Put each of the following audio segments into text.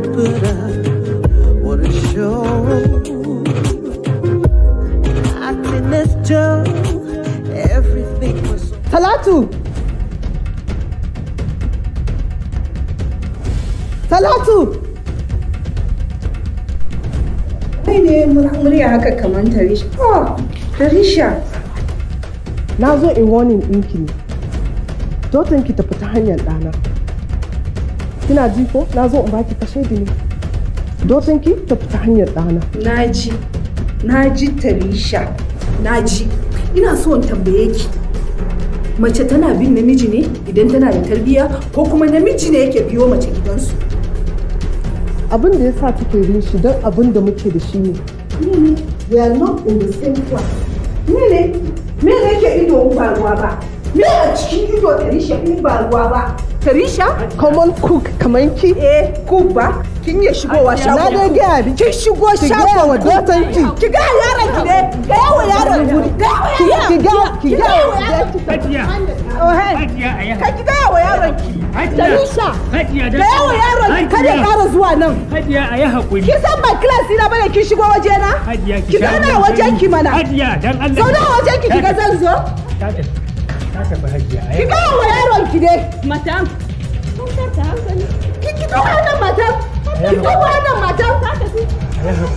to put up on a show. Acting as Joe, everything was. Talatu! Talatu! Kai ne murya haka kamar Tarisha. Oh, Tarisha. Na zo in warning ɗinki ne. Dotanki ta fita hanyar ɗana. Kina ji ko? Na zo in baki kashe ne. Dotanki ta fita hanyar ɗana. Na ji Tarisha. Na ji. Ina so in tambaye ki. Mace tana bin namiji ne idan tana da tarbiyya ko kuma namiji ne yake biyo mace gidansu? Abin da ya sa kike bin shi don abin da muke da shi ne. We are not in the same class. Me ne yake ido in ba ruwa ba? Me a cikin ido Tarisha in ba ruwa ba? Tarisha? Common cook kamar ki? Cook ba? Kin iya shigowa shago. Na dai gaya bi. Kin shigo shago. Ki gaya wa dotanki. Ki ga yaron ki ne. Ga yawa yaron ki. Ki ga wa yaron ki. Hajiya. Oh hey. Hajiya aya. Ki ga yawa yaron ki. Tarisha. Hajiya da. Ga yawa yaron ki kada ya ƙara zuwa nan. Hajiya ayi hakuri. Ki san ba class ina bane kin shigo waje na? Hajiya ki zauna wajen ki mana. Hajiya dan Allah. Zauna wajen ki ga zan zo. Ta tafi Hajiya aya. Ki ga yawa yaron ki ne. Matam. Ki ga wannan matam. Ki ga wannan matam.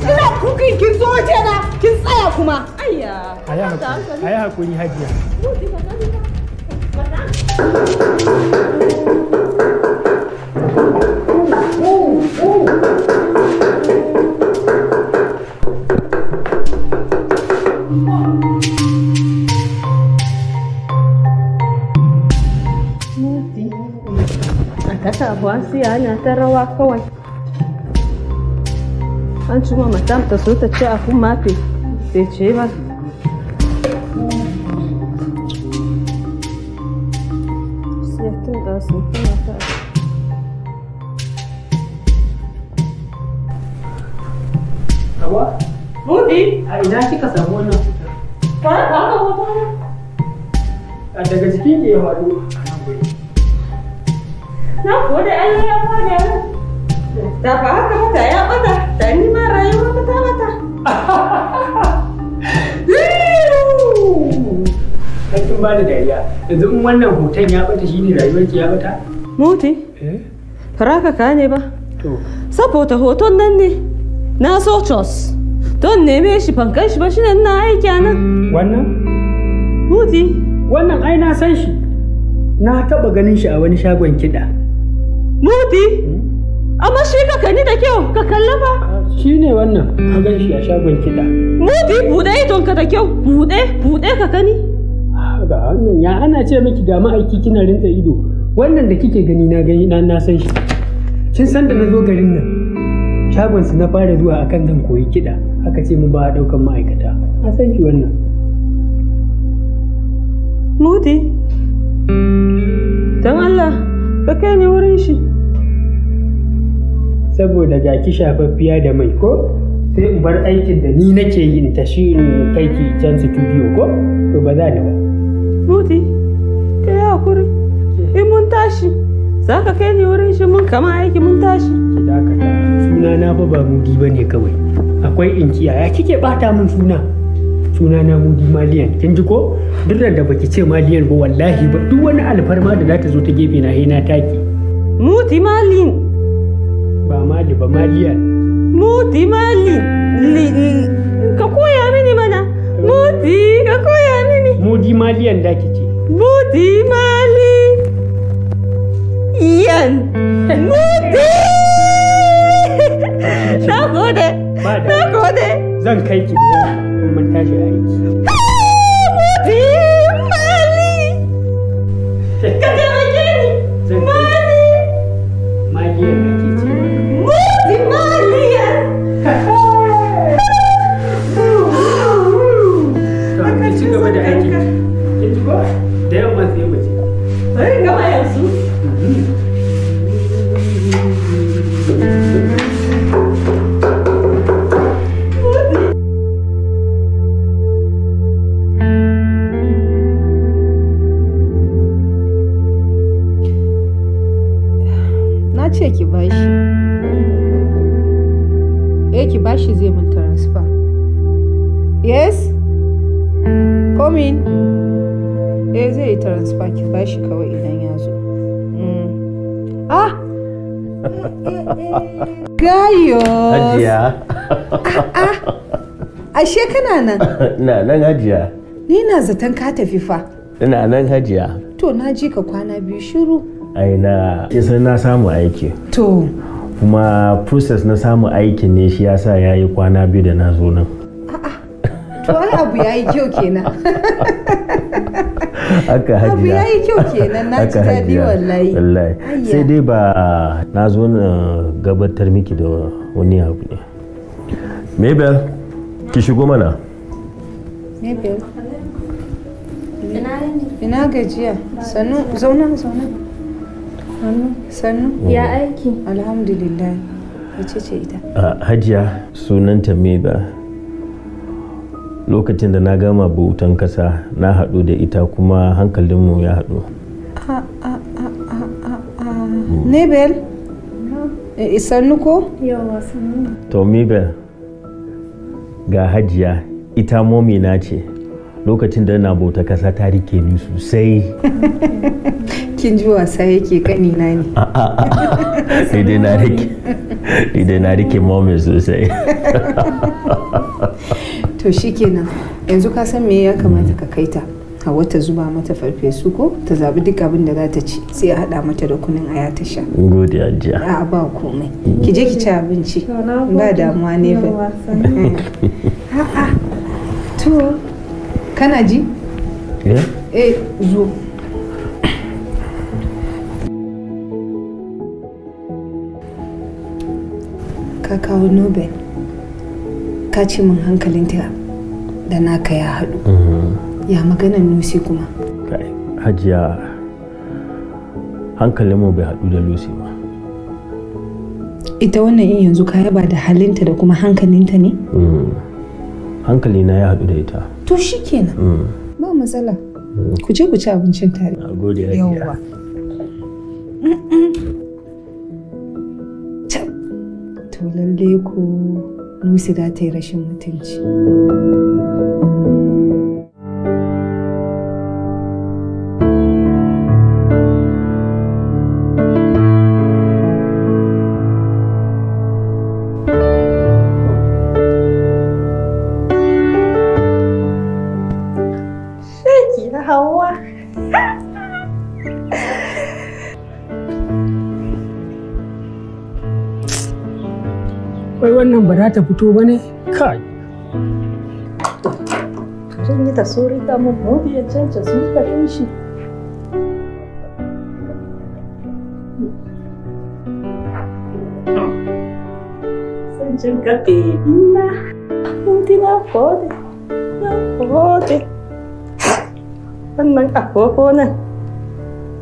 Ina kukin kin zo waje na kin tsaya kuma. Ayya. Ayi hakuri Hajiya. Kasa buwasi ana ta rawa kawai. An cima matam ta so ta ce a kun mafe bai ce ba. Siyatun da sun kuma ta. Hawa? Mudi? A ina kika samu wannan hoton? Ba ka hoton? Daga jikin ke ya faɗo. Na gode Allah ya fada. Da ba haka ba da ya bata, da ni ma rayuwa ta mata. Kin ba da dariya. Yanzu in wannan hoton ya bata shine rayuwar ki ya bata? Muti? Faraka ka ne ba? To. Saboda hoton nan ne. Na so Jos. Don neme shi fankan shi ba shi ne na aiki a nan. Wannan? Muti? Wannan ai na san shi. Na taɓa ganin shi a wani shagon kiɗa. Muti? Amma shi ka kani da kyau, ka kalla ba? Shi ne wannan, ka gan shi a shagon kiɗa. Muti buɗe idonka da kyau, buɗe ka kani. Ga wannan ya ana ce miki ga ma'aiki kina rinsa ido. Wannan da kike gani na gani na san shi. Kin san da na zo garin nan, shagon su na fara zuwa akan zan koyi kiɗa. Aka ce mun ba a ɗaukan ma'aikata. Na san shi wannan. Muti? Don Allah, ka kai ni wurin shi. Saboda ga ki shafaffiya da mai ko? Sai in bar aikin da ni nake yi in tashi in kai ki can studio ko? To ba za ni ba. Muti, ka yi hakuri. In mun tashi, za ka kai ni wurin shi mun kama aiki mun tashi. Ki dakata. Suna na fa ba Mudi ba ne kawai. Akwai inkiya. Ya kike bata min suna? Suna na Mudi Maliyan. Kin ji ko? Duk da baki ce Maliyan ba wallahi ba. Duk wani alfarma da za ta zo ta gefe na na taki. Mudi Malin. Ba Mali ba Maliyan. Mudi Malin. Ka koya mini mana. Mudi, ka koya mini. Mudi Maliyan da kice. Mudi Malin. Yan. Mudi. Na gode. Na gode. Zan kai ki mun tashi aiki. Mudi Mali. Ka taimake ni. Mali. Maliyan da kice. Mudi Maliyan. Ki ci gaba da aiki. Kin ji ko? Da yamma sai mu ci. Bari gama yanzu. Na ce ki bashi. ki bashi zai mun transfer. Yes? Come in. Zai yi transfer ki bashi kawai idan ya zo. Ah! Gayo! Hajiya. Ashe kana nan? Ina nan Hajiya. Ni na zaton ka tafi fa. Ina nan Hajiya. To na ji ka kwana biyu shiru. Ai na kisan na samu aiki. To. Kuma process na samu aiki ne shi yasa yayi kwana biyu da na zo nan. To ai abu yayi kyau kenan. Haka Hajiya. Abu yayi kyau kenan na ji daɗi wallahi. Wallahi. Sai dai ba na zo na gabatar miki da wani abu ne. Mabel, ki shigo mana. Mabel. Ina gajiya. Sannu, zauna. Sannu. Ya aiki. Alhamdulillah. Wace ce ita? Hajiya sunanta Mabel. Lokacin da na gama bautan kasa na haɗu da ita kuma hankalinmu ya haɗu. Mabel? Sannu ko? Yawa sannu. To Mabel, ga Hajiya ita momina ce. Lokacin da na bauta kasa ta rike ni sosai. Kin ji wasa yake kanina ne. Idan na rike momin sosai. To shikenan yanzu ka san me ya kamata ka kaita. Hawa ta zuba mata farfesu ko ta zabi duk abin da za ta ci sai a hada mata da kunin aya ta sha. Gode Hajiya. A ba komai. Ki je ki ci abinci. Ba damuwa ne ba. To kana ji? Zo. Ka kawo Nobel. Ka ce min hankalinta da naka ya haɗu. Ya maganan Lucy kuma? Hajiya, hankalinmu bai haɗu da Lucy ba. Ita wannan yin yanzu ka yaba da halinta da kuma hankalinta ne? Hankalina ya haɗu da ita. To shi kenan. Ba matsala. Ku je ku ci abincin tare. Gode Hajiya. Yawwa. To lalle ko Lucy za ta yi rashin mutunci. Wai wannan ba za ta fito ba ne? Kai. Zan yi ta sori ta mun modi ya canza sun ka shi. San jin ka ina. Modi na gode. Na gode. Wannan agogo nan.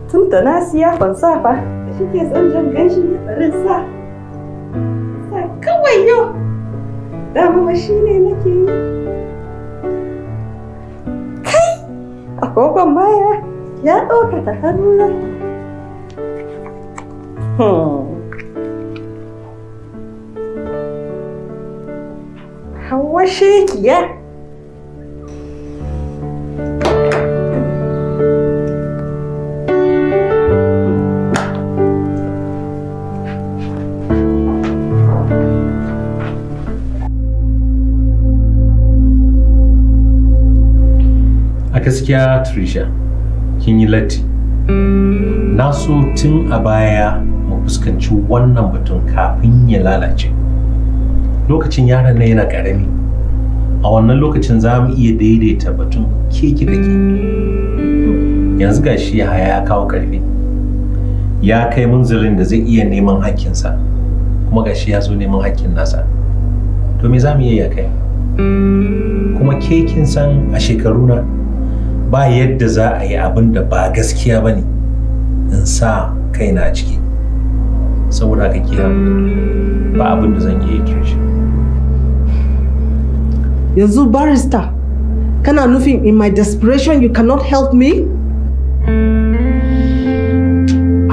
Tun da na siya ban sa ba. Shi ke san jin ganshi ya bari sa. Kawai yau dama shi ne nake yi. Kai agogon baya ya ɗauka ta hannuna. Hawa shekiya. Gaskiya Trisha, kin yi latti. Na so tun a baya mu fuskanci wannan batun kafin ya lalace. Lokacin yaron nan yana ƙarami. A wannan lokacin za mu iya daidaita batun keke da ke. Yanzu gashi ya kawo ƙarfi. Ya kai munzalin da zai iya neman hakkinsa. Kuma gashi ya zo neman hakkin nasa. To me za mu iya kai? Kuma ke kin san a shekaruna ba yadda za a yi abin da ba gaskiya ba ne in sa kaina a ciki saboda ka kira ba abin da zan iya yi shi. Yanzu barrister, kana nufin in my desperation you cannot help me?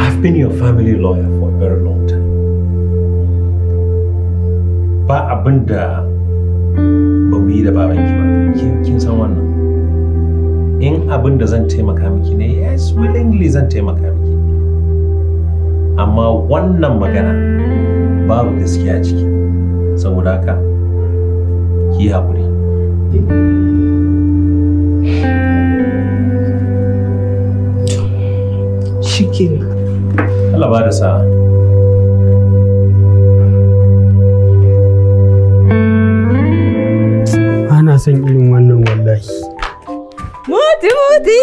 I've been your family lawyer for a very long time. Ba abin da ba mu yi da babanki ba. Kin san wannan. In abin da zan taimaka miki ne, yes, willingly zan taimaka miki. Amma wannan magana babu gaskiya ciki. Saboda haka, ki yi haƙuri. Shikenan. Allah ba da sa'a. Ana son irin wannan wallahi. Muti muti.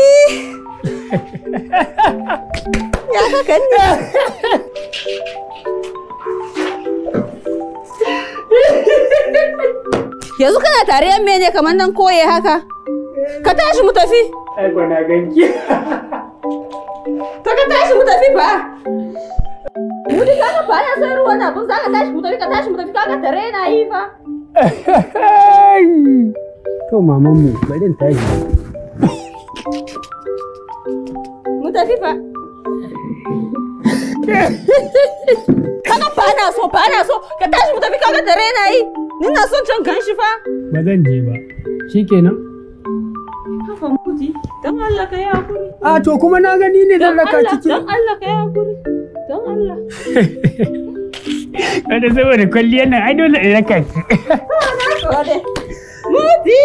Ya haka ne. Yanzu kana tare mene kamar nan koye haka? Ka tashi mu tafi. Ai na ganki. Ka tashi mu tafi fa. Muti kaga ba ya san ruwan abun za ka tashi mu tafi kaga tare na yi fa. To maman mu bari in tashi. Mu tafi fa. Kaga ba na so ka tashi mu tafi kaga tare na yi. Ni na son can kan shi fa. Ba zan je ba. Shikenan. Haka Muti, don Allah ka yi hakuri. A to kuma na gani ne dan raka ciki. Don Allah ka yi hakuri. Don Allah. Kada saboda kwalliyar nan ai dole in raka ki. Muti!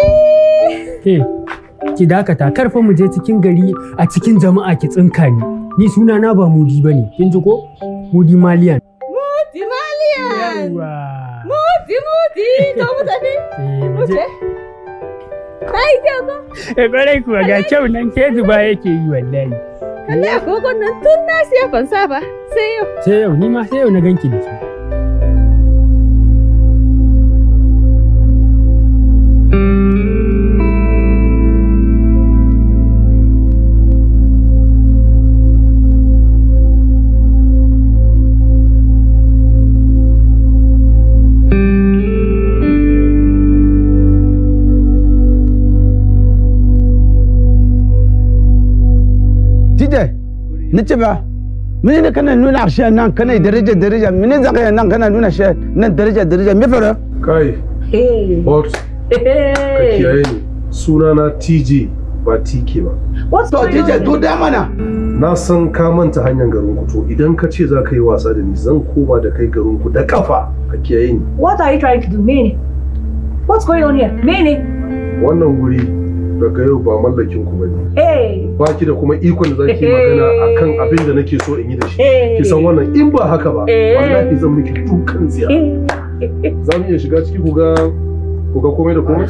Ki dakata karfa mu je cikin gari a cikin jama'a ki tsinka ni. Ni suna na ba Mudi bane. Kin ji ko? Mudi Maliyan. Muti Maliyan. Yawa. Muti to mu tafi. Muti. Kai kyau ko? Kwarai kuwa ga kyau nan ke zuba yake yi wallahi. Kalle agogon nan tun na siya ban saba. Sai yau. Sai yau ni ma sai yau na ganki da shi. Nace ba mene ne kana nuna shi nan kana daraja mene zaka nan kana nuna shi nan daraja me fara kai boss ka kiyaye ni suna na TJ ba TK ba to TJ to da mana na san ka manta hanyar garin ku to idan ka ce za ka yi wasa da ni zan koma da kai garin ku da kafa ka kiyaye ni. What are you trying to do mene? What's going on here mene? Wannan guri daga yau ba mallakin ku bane. Ba ki da kuma ikon da zaki magana akan abin da nake so in yi da shi. Ki san wannan in ba haka ba wallahi zan miki dukan tsiya. Za mu iya shiga ciki ku ga komai da komai.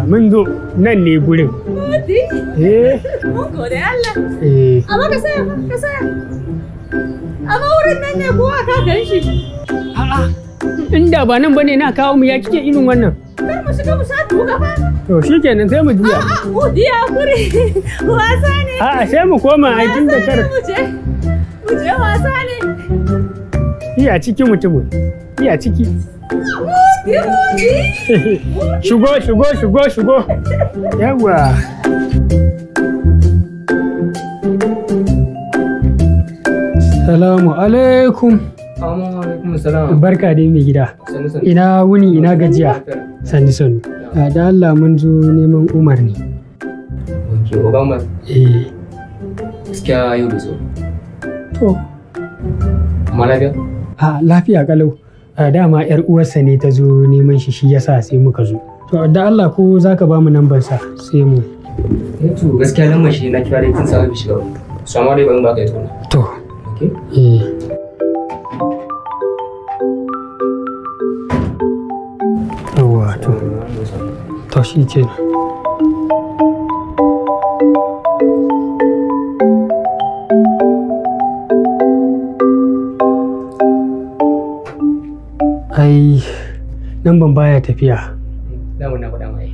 Mun zo nan ne gurin. Muti? Mun gode Allah. Amma ka saya. Amma wurin nan ne kowa ka gan shi. A'a, inda ba nan bane na kawo mu ya kike irin wannan. Kar mu shiga mu sha tuka fa. To shikenan sai mu juya. Muti ya kure. Wasa ne. A'a sai mu koma a tun da kar. Mu je wasa ne. Iya ciki mutumin. Iya ciki. Muti. Shigo. Yawa. Salamu alaikum. Salam. Barka dai mai gida. Ina wuni ina gajiya. Sani. Da Allah mun zo neman Umar ne. Ok, Obama. Gaskiya yau da zo. To. Amma lafiya? Lafiya kalau. Dama yar uwarsa ne ta zo neman shi yasa sai muka zo. To da Allah ko zaka ba mu nambar sa sai mu. To gaskiya lambar shi na kira dai tun sa bi shiga. So amma dai ban ba ka yi tona. To. Okay. Yawwa to. To shi kenan. Ai, nan ban baya tafiya. Damun na faɗa mai.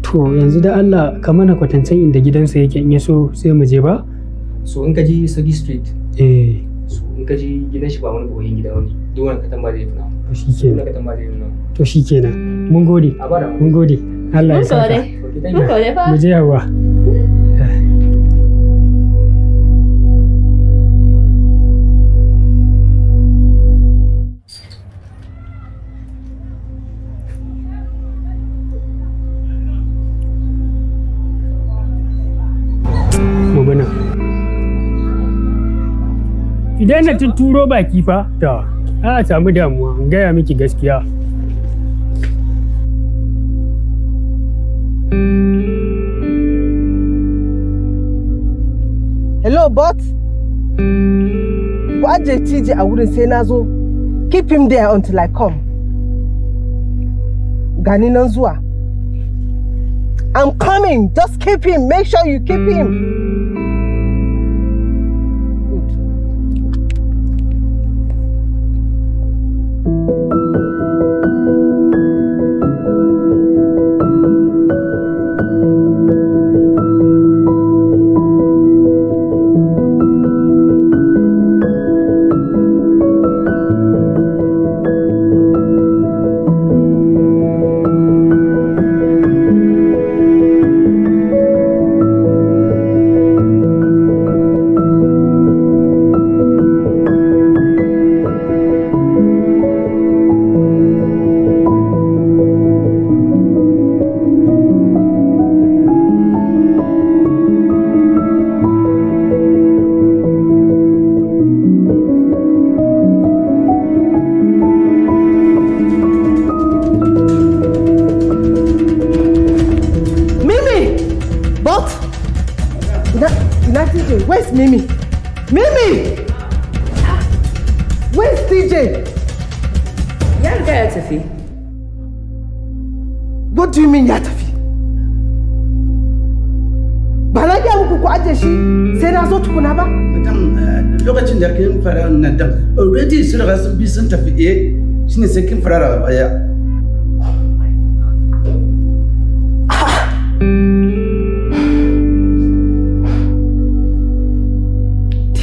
To yanzu da Allah ka mana kwatancen inda gidansa yake in ya so sai mu je ba? So in ka je Sagi Street. So in ka je gidan shi ba wani boyen gida wani. Duk wani katamba zai fina. To shikenan. Katamba zai fina. To shikenan. Mun gode. Mun gode. Allah ya saka. Mun gode fa. Mu je yawa. Idan na turo baki fa, to a samu damuwa, in gaya miki gaskiya. Hello, bot. Ku ajiye TJ a wurin sai na zo. Keep him there until I come. Gani nan zuwa. I'm coming. Just keep him. Make sure you keep him. Where's Mimi? Mimi! Where's TJ? Ya riga ya tafi. What do you mean ya tafi? Ba na gaya muku ku ajiye shi sai na zo tukuna ba? Madam, lokacin da kin fara nan dan already sun riga sun bi sun tafi shine sai kin fara daga baya.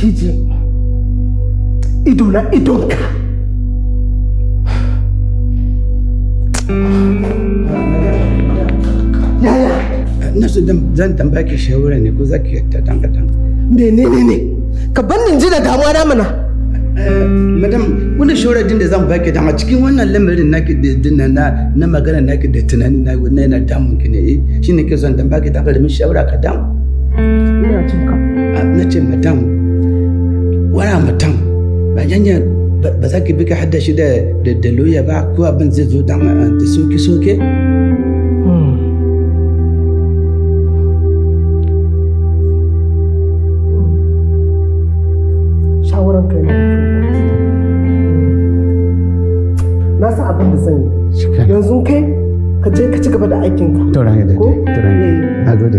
TJ, idona idonka. Yaya? Na so zan tambaya ki shawara ne ko zaki yadda dan kadan. Menene ne? Ka bar ni ji da damuwa na mana. Madam, wani shawara din da zan baki dan a cikin wannan lamarin naki da na magana naki da tunani na yana damun ki ne shine ke son tambaya ki da min shawara ka dan. Ina jin ka. Na ce madam, wara mutum ba yanya ba za ki bi ka hadda shi da loya ba ko abin zai zo dan da soke. Shawaran kai na san abin da zan yi. Yanzu kai ka je ka ci gaba da aikinka. To range da na gode.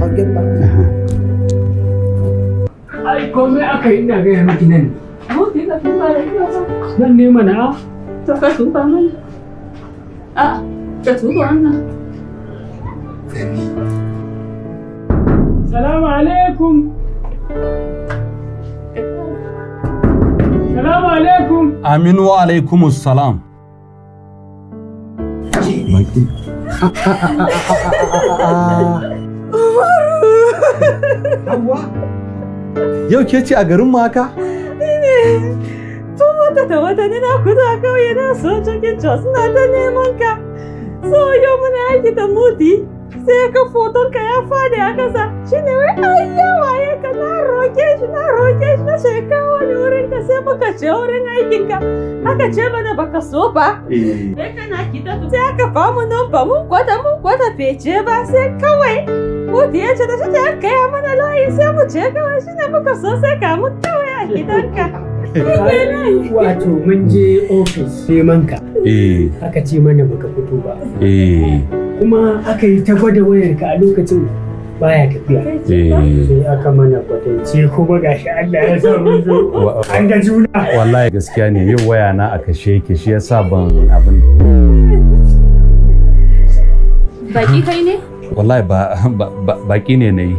Ai komai aka yi ina gaya miki nan. Ka tuba da ina ba. Nan ne mana a? To ka tuba mana. Ka tuba wannan. Salamu alaikum. Salamu alaikum. Aminu wa alaikumus salam. Yau ke ce a garin mu haka? Ne. Tun wata ni na kudu a kauye na so cikin Jos na ta neman ka. So yau muna aiki da mudi sai ka foton ka ya fadi a kasa. Shi ne wai ayyawa ya ka na roke shi na shekawa ne wurin ka sai muka ce wurin aikin ka. Aka ce mana baka so ba. Sai kana kita sai aka famu nomba mun kwata fece ba sai kawai. Mudi ya ce da shi ta kaya mana layi sai mu ce kawai shi ne muka so sai ka mu kawai a gidanka. Wato mun je ofis neman ka. Aka ce mana baka fito ba. Kuma aka yi ta gwada wayarka a lokacin baya tafiya. Sai aka mana kwatance kuma gashi Allah ya sa mun zo. An ga juna. Wallahi gaskiya ne yau waya na a kashe yake shi yasa ban abin. Baki kai ne? Wallahi baki ne na yi.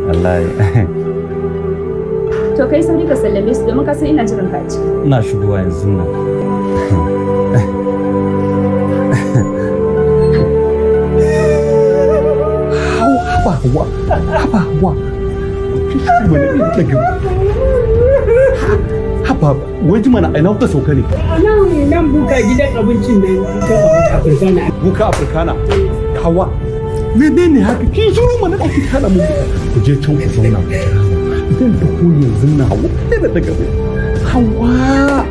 wallahi to kai sauri ka sallame su domin ka san ina jiran ka a ciki. ina shigowa yanzu nan. Haba, wai mana a ina kuka sauka ne? Nan buka gidan abincin nan Buka Africana. Buka Africana. Hawa, menene haka? Kin shiru mana da kika kana mun buka. Ku je can ku zauna ku jira. Idan da ku yanzu na Hawa, da daga bai. Hawa,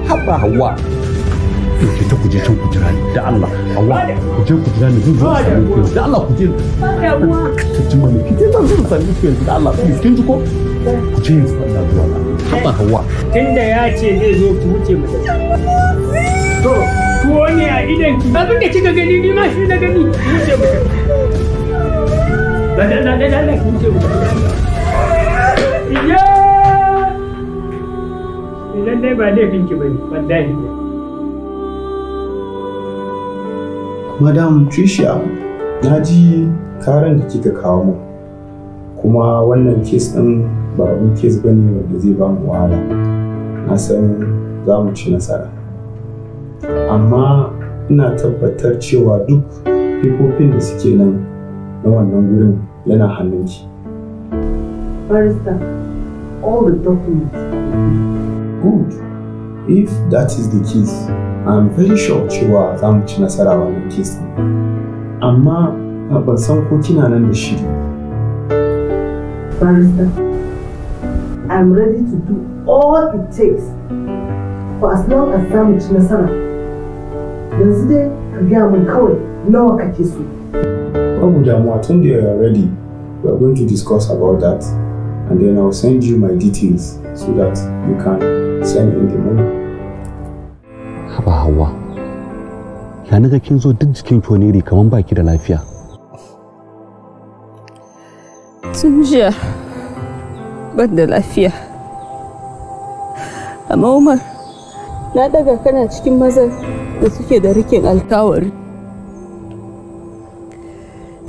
haba Hawa. Ki ta ku je can ku jira ni da Allah. Hawa, ku je ku jira ni zan zo sami ku da Allah ku je. Ka ji mana ki zan zo sami ku yanzu da Allah. Kin ji ko? Ku je yanzu Allah zuwa. Haba Hawa. Tunda ya ce zai zo ki wuce mu da to tuwo ne a idan ki abin da kika gani ni ma shi na gani wuce mu da ki wuce mu iya idan dai ba laifin ki bane wallahi. Madam Tricia, na ji karan da kika kawo mu kuma wannan kes ɗin ba abin kes ba ne wanda zai ba mu wahala. Na san za mu ci nasara. Amma ina tabbatar cewa duk fifofin da suke nan na wannan gurin yana hannunki. Barrister, all the documents. Good. If that is the case, I'm very sure cewa za mu ci nasara wannan kes ɗin. Amma ban san ko kina nan da shiri. Barrister, I'm ready to do all it takes for as long as za mu ci nasara. Yanzu dai ka gaya min kawai nawa kake so. Babu damuwa, tun da you're ready, we're going to discuss about that and then I'll send you my details so that you can send in the money. Haba Hauwa, ya naga kin zo duk jikin ki wani iri kaman baki da lafiya. Tun jiya ban da lafiya. Amma Umar, na daga kana cikin mazan da suke da rikin alkawari.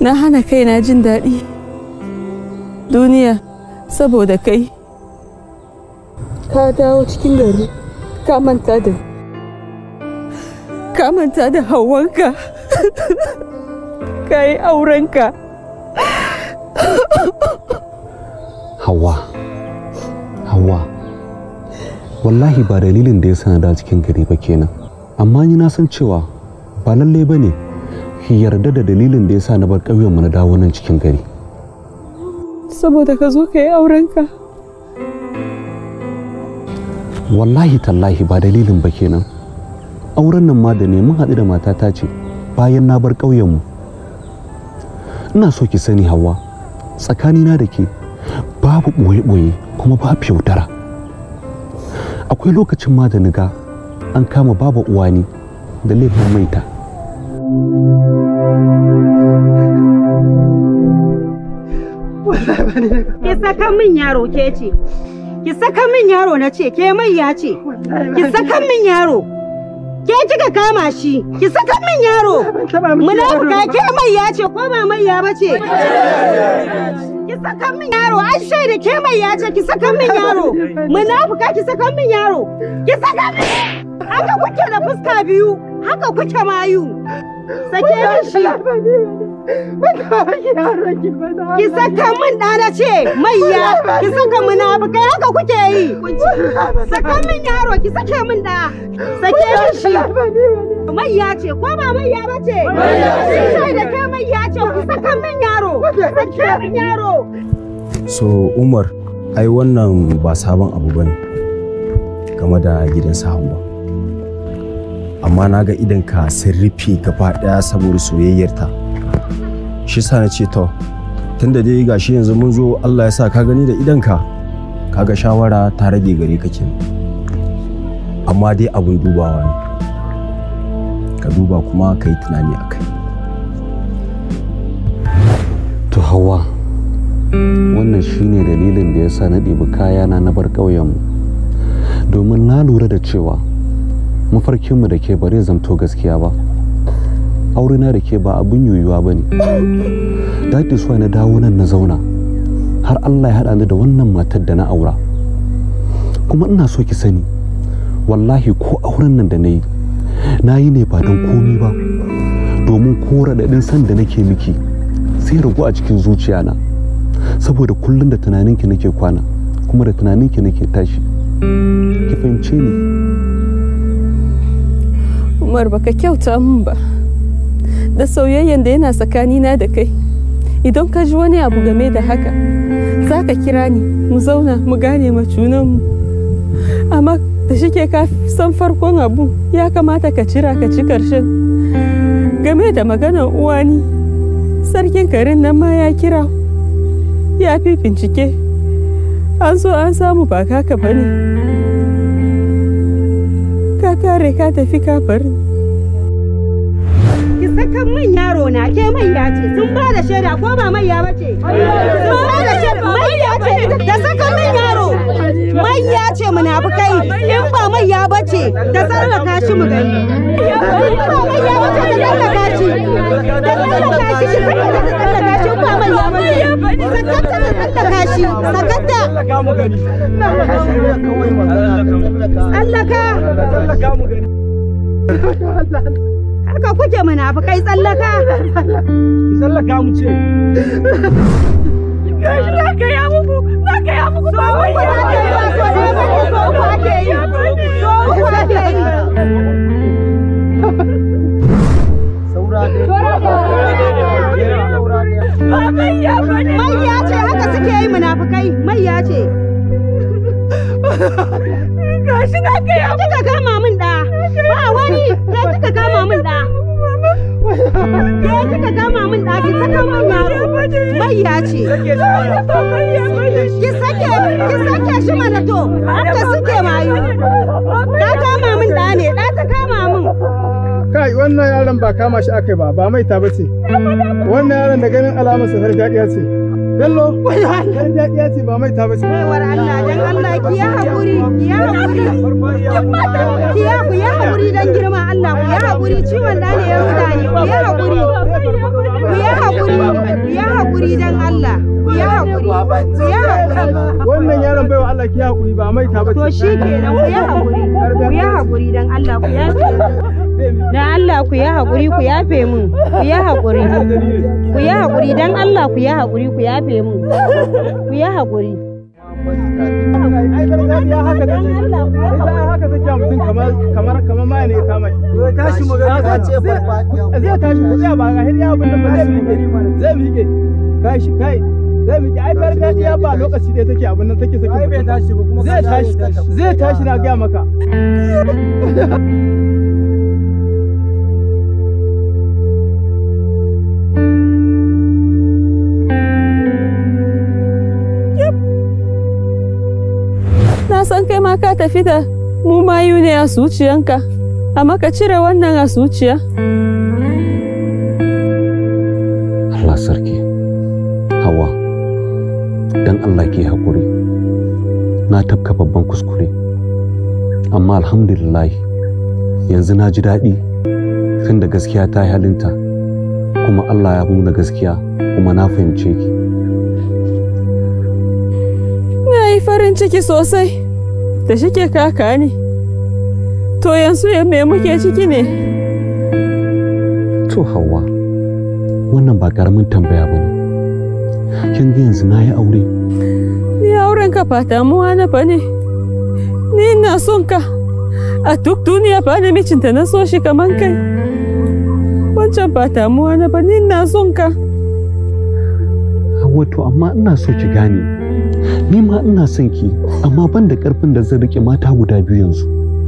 Na hana kaina jin daɗi duniya saboda kai. Ka dawo cikin gari, ka manta da Hauwanka. Ka yi aurenka. Hauwa, wallahi ba dalilin da ya sana da cikin gari ba kenan. Amma ni na san cewa ba lallai ba ne ki yarda da dalilin da ya sa na bar ƙauyenmu na dawo nan cikin gari. Saboda ka zo ka yi aurenka. Wallahi tallahi ba dalilin ba kenan. Auren nan ma da ne mun haɗu da matata ce bayan na bar ƙauyenmu. Ina so ki sani Hauwa, tsakanina da ke babu ɓoye-ɓoye kuma babu yaudara. Akwai lokacin ma da ni ga an kama baba uwani da laifin maita. Ki saka min yaro ke ce. Ki saka min yaro na ce, ke maiya ce. Ki saka min yaro. Ke kika kama shi. Ki saka min yaro. Munafuka ke maiya ce ko ba maiya ba ce. Ki saka min yaro. An shaida ke maiya ce. Ki saka min yaro. Munafuka ki saka min yaro. Ki saka min. Haka kuke da fuska biyu. Haka kuke mayu. Sake min shi. Ki saka min ɗana ce maiya. Ki saka munafukai haka kuke yi. Saka min yaro. Ki sake min ɗa. Sake min shi. Maiya ce ko ba maiya ba ce? Sai da ke maiya ce. Ki saka min yaro. Sake min yaro. So Umar, ai wannan ba sabon abu bane game da gidan Hauwa. Amma na ga idanka sun rufe gaba ɗaya saboda soyayyarta. Shi sa na ce to, tunda dai gashi yanzu mun zo Allah ya sa ka gani da idanka, kaga shawara ta rage gare ka kenan. Amma dai abun dubawa ne. Ka duba kuma ka yi tunani a kai. To Hauwa, wannan shine dalilin da ya sa na ɗebi kayana na bar ƙauyenmu. Domin na lura da cewa mafarkinmu da ke bare zamto gaskiya ba. aure na da ke ba abin yoyuwa ba ne. That is why na dawo nan na zauna har Allah ya haɗa ni da wannan matar da na aura. Kuma ina so ki sani wallahi ko auren nan da na yi ne ba don komi ba, domin ko raɗaɗin san da nake miki sai ragu a cikin zuciyana, saboda kullum da tunaninki nake kwana kuma da tunaninki nake tashi. Ki fahimce ni. Umar, baka kyauta min ba da soyayyen da yana tsakanina da kai. Idan ka ji wani abu game da haka za ka kira ni mu zauna mu gane ma junanmu, amma da shike ka san farkon abu ya kamata ka cira ka ci karshen. Game da maganar uwani, sarkin garin nan ma ya kira ya fi bincike, an so an samu ba kaka bane. Ka tare ka tafi kafarin. Ki saka min yaro na, ke maiya ce, sun ba da shaida ko ba maiya ba ce? Sun ba da shaida maiya ce, da saka min yaro. Maiya ce munafukai, in ba maiya ba ce, da tsallaka shi mu gani. In ba maiya ba ce, da tsallaka shi. Da tsallaka shi, ki saka ta tsallaka shi, in ba maiya ba ce. Sakatta da tsallaka shi, sakatta. Tsallaka. Haka kuke munafukai, tsallaka. Tsallaka mu ce. Gashi za ka ya muku ba wai ya ke yi ba, so ne ba ne, so ku ake yi. So ku ake yi. Saura dai. Maiya ce, haka suke yi munafukai, maiya ce. Gashi za ka ya muku. Kika kama min ɗa. Ba wani, ke kika kama min ɗa. Ke kika kama min ɗa, ki saka min yaro. Maiya ce. Ki sake shi mana to, haka suke mayu. Ta kama min ɗa ne, ɗa ta kama min. Kai, wannan yaron ba kama shi akai ba maita ba ce. Wannan yaron da ganin alamar sa farfadiya ce. Bello, farfadiya ce ba maita ba ce. Baiwar Allah, dan Allah ki ya haƙuri, ki ya haƙuri. Ku ya haƙuri dan girma Allah, ku ya haƙuri, ciwon ɗa ne ya ruda ni, ku ya haƙuri. Ku ya haƙuri, ku ya haƙuri dan Allah. Ku ya haƙuri, ku ya haƙuri. Wannan yaron baiwa Allah ki ya haƙuri ba maita ba ce. To shi kenan, ku ya haƙuri, ku ya haƙuri dan Allah, ku ya haƙuri. Dan Allah ku ya haƙuri, ku yafe min. Ku ya haƙuri. Ku ya haƙuri dan Allah, ku ya haƙuri, ku yafe min. Ku ya haƙuri. Ai gargajiya haka da haka take mutum kamar ma ne ya kama shi. Zai tashi magana ta ce farfadiya. Zai tashi ko zai ba ga hidiya abin da ba zai miƙe. Zai miƙe. Gashi kai. Zai miƙe ai gargajiya ba lokaci da take abin nan take saki. Ai bai tashi ba kuma zai tashi. Zai tashi na ga maka. Na san kai ma ka tafi da mu mayu ne a zuciyanka, amma ka cire wannan a zuciya. Allah sarki, Hawa, dan Allah ke haƙuri. Na tafka babban kuskure, amma alhamdulillah yanzu na ji daɗi tun da gaskiya ta yi halinta, kuma Allah ya nuna gaskiya kuma na fahimce ki. Na yi farin ciki sosai da shike kaka ne. To yanzu ya me muke ciki ne? To Hauwa, wannan ba karamin tambaya ba ne. Kin ga yanzu na yi aure. Ni auren ka ba damuwa na ba ne. Ni ina son ka. A duk duniya ba da mijinta na so shi kaman kai. Wancan ba damuwa na ba, ni ina son ka. Hauwa, to amma ina so ki gane. Ni ma ina son ki, amma ban da karfin da zan rike mata guda biyu yanzu.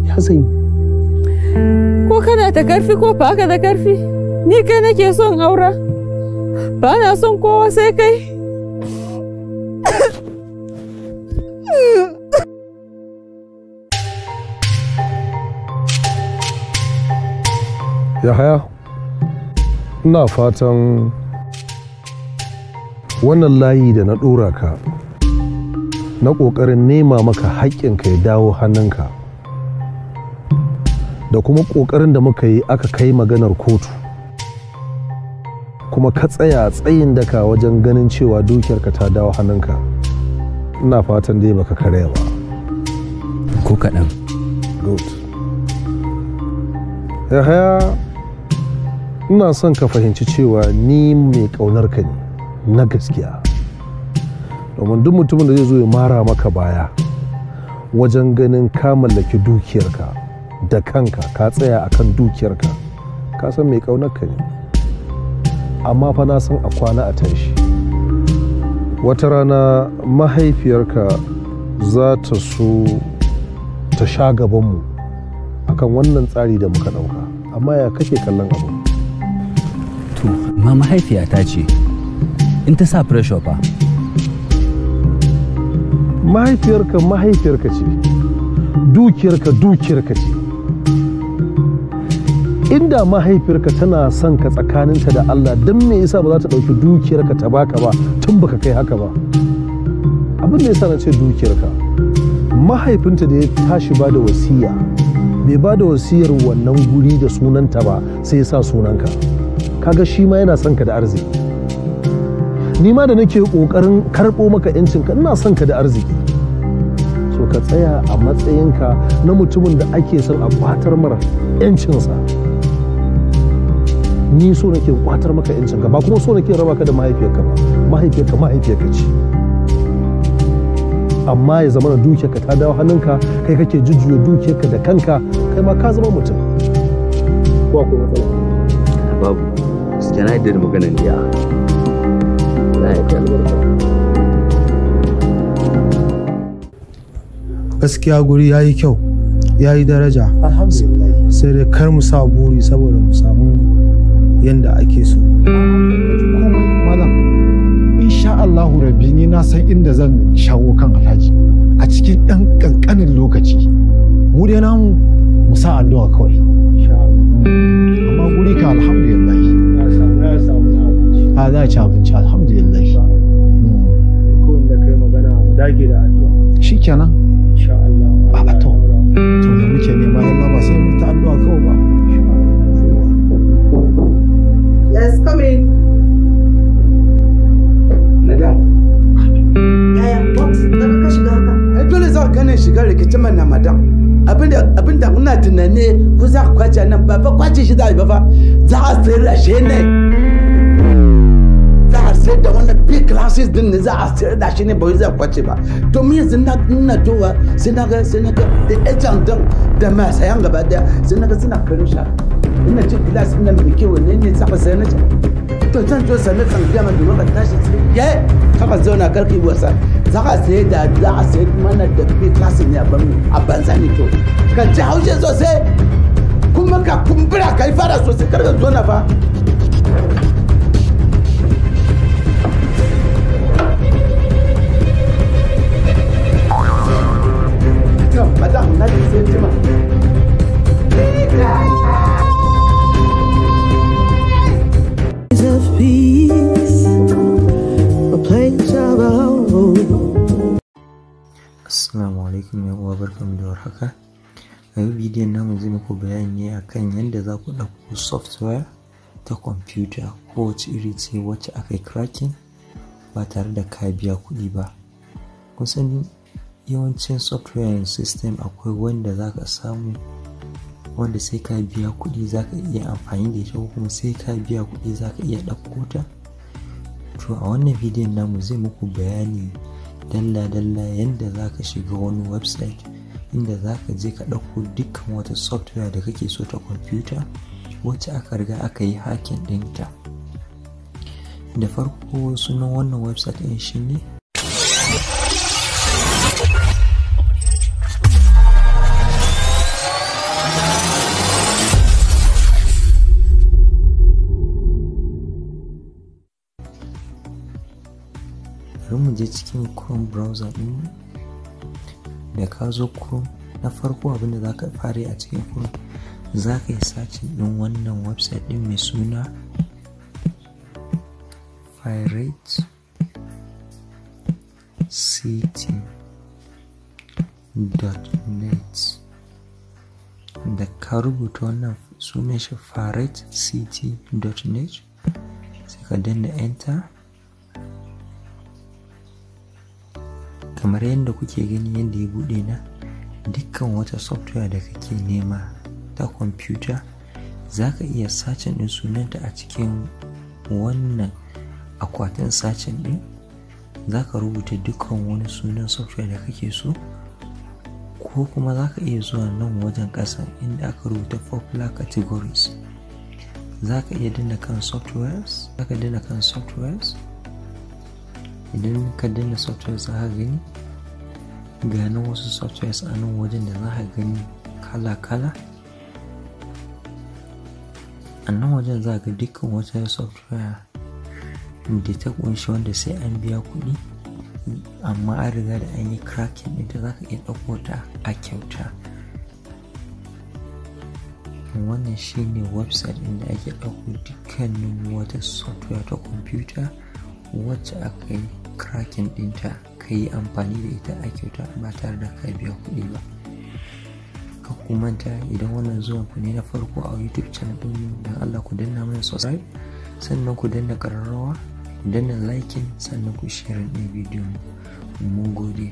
Ya zan yi. Ko kana da karfi ko ba ka da karfi, ni kai nake son aura. Ba na son kowa sai kai. Yahaya, ina fatan wannan layi da na ɗora ka na ƙoƙarin nema maka haƙƙinka ya dawo hannunka, da kuma ƙoƙarin da muka yi aka kai maganar kotu kuma ka tsaya tsayin daka wajen ganin cewa dukiyarka ta dawo hannunka, ina fatan dai baka karya ba. Ko kaɗan. Good. Yahaya, ina son ka fahimci cewa ni mai ƙaunarka ne na gaskiya. Domin duk mutumin da zai zo ya mara maka baya wajen ganin ka mallaki dukiyarka da kanka, ka tsaya akan dukiyarka, ka san mai ƙaunarka ne. Amma fa na san a kwana a tashi. Wata rana mahaifiyarka za ta so ta sha gabanmu akan wannan tsari da muka ɗauka. Amma ya kake kallon abu? To, ma mahaifiyata ce, in ta sa pressure fa. Mahaifiyarka ce, dukiyarka ce. Inda mahaifiyarka tana son ka tsakaninta da Allah, don me yasa ba za ta ɗauki dukiyarka ta baka ba tun baka kai haka ba? Abin da yasa na ce dukiyarka, mahaifinta da ya tashi ba da wasiya, bai ba da wasiyar wannan guri da sunanta ba, sai ya sa sunanka. Kaga shi ma yana son ka da arziki. Ni ma da nake ƙoƙarin karɓo maka 'yancinka, ina son ka da arziki. So ka tsaya a matsayinka na mutumin da ake son a ƙwatar mara 'yancinsa. Ni so nake kwatar maka yancinka, ba kuma so nake raba ka da mahaifiyarka ba. Mahaifiyarka ce. Amma ya zama na dukiyarka ta dawo hannunka, kai kake jujjuya dukiyarka da kanka, kai ma ka zama mutum. Ko akwai matsala? Babu. Gaskiya na yadda da maganar da ya. Na yadda albarka. Gaskiya guri yayi kyau, yayi daraja. Alhamdulillah. Sai dai kar mu sa buri saboda mu samu yanda ake so. Malam, insha Allahu rabbi ni na san inda zan shawo kan Alhaji a cikin ɗan ƙanƙanin lokaci. Mu dai namu mu sa addu'a kawai. Amma guri ka alhamdulillah. Ya samu na abinci. A za a ci abinci alhamdulillah. Ko inda kai magana mu dage da addu'a. Shikenan. Insha Allah. A to da muke nema yalla ba sai mu ta addu'a kawai ba. Yes, come in. Madam. Yaya, what? Daga ka shiga haka? Ai dole za ka gane shiga rikicin man na madam. Abinda ina tunane ko za ka kwace nan ba fa kwace shi za a ba fa. Za a sayar da shi ne. Za a sayar da wannan big classes din ne, za a sayar da shi ne ba wai za a kwace ba. To mu yanzu ina towa sai na ga da agent din da mai sayan gaba daya sai na ga suna karin sha. Ina cin glass ina mai kyau ne saka sai na ci. To zan zo sami kan biya man domin ka tashi sai ya kaka zauna karki wasa. Za ka sai da za a sai mana da big class ne a banza ne to. Ka ji haushe sosai kuma ka kumbura ka yi fara sosai kar ka zo na fa. Madam, na ji sai jima. Of peace, a place of home. Assalamu alaikum ya uwa, barkamu da warhaka. A yau bidiyon namu zai muku bayani ne akan yadda za ku ɗauko software ta kwamfuta kowace iri ce wacce aka yi cracking ba tare da ka biya kuɗi ba. Kusan yawancin software system akwai wanda za ka samu wanda sai ka biya kuɗi za ka iya amfani da ita, ko kuma sai ka biya kuɗi za ka iya ɗauko ta. To a wannan bidiyon namu zai muku bayani dalla-dalla yadda za ka shiga wani website inda za ka je ka ɗauko dukkan wata software da kake so ta kwamfuta wacce aka riga aka yi hacking ɗinta. Da farko sunan wannan website ɗin shi ne mu je cikin Chrome browser din. Da ka zo Chrome, na farko abinda za ka fara a cikin Chrome za ka yi searching din wannan website din mai suna piratecity.net. da ka rubuta wannan sunan shi piratecity.net sai ka danna enter. Kamar yadda kuke gani yadda ya bude na, dukkan wata software da kake nema ta kwamfuta za ka iya sacin din sunanta a cikin wannan akwatin sacin din. Za ka rubuta dukkan wani sunan software da kake so, ko kuma za ka iya zuwa nan wajen ƙasa inda aka rubuta popular categories. Za ka iya danna kan softwares, idan ka danna softwares za ka gani ga nan wasu softwares a nan wajen da za ka gani kala-kala. A nan wajen za ka ga dukkan wata software da ta kunshi wanda sai an biya kuɗi, amma an riga da an yi cracking ɗinta za ka iya ɗauko ta a kyauta. Wannan shine website inda ake ɗauko dukkanin wata software ta kwamfuta wacce aka yi cracking ɗinta ka yi amfani da ita a kyauta ba tare da ka biya kuɗi ba. Ka kumanta idan wannan zuwan ku ne na farko a YouTube channel ɗin, don Allah ku danna mana subscribe, sannan ku danna ƙararrawa, ku danna liking, sannan ku share ɗin bidiyon mu. Mun gode.